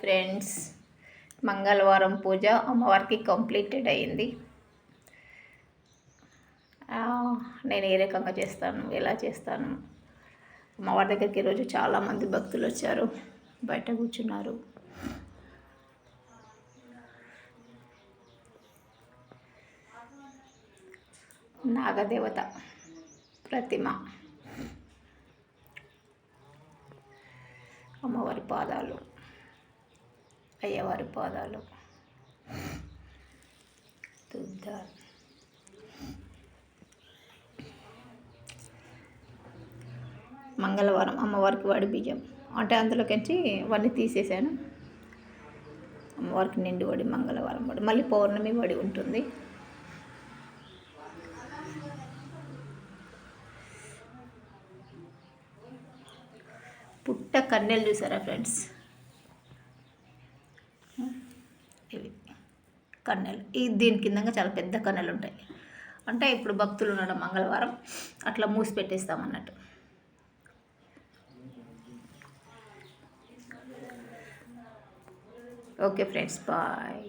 Friends, మంగళవారం పూజ అమ్మవారికి completed అయింది. నేను ఏ రకంగా చేస్తాను, ఎలా చేస్తాను, అమ్మవారి దగ్గరికి ఈరోజు చాలామంది భక్తులు వచ్చారు, బయట కూర్చున్నారు. నాగదేవత ప్రతిమ, అమ్మవారి పాదాలు, అయ్యవారి పాదాలు, మంగళవారం అమ్మవారికి వడి బియ్యం అంటే అందులోకించి వడి తీసేసాను. అమ్మవారికి నిండు వడి, మంగళవారం వడి, మళ్ళీ పౌర్ణమి వడి ఉంటుంది. పుట్ట కన్నెలు చూసారా ఫ్రెండ్స్? ఇవి కన్నెలు. దీని కింద చాలా పెద్ద కన్నెలు ఉంటాయి. అంటే ఇప్పుడు భక్తులు ఉండడం మంగళవారం అట్లా మూసి పెట్టేస్తామన్నట్టు. Okay friends, bye.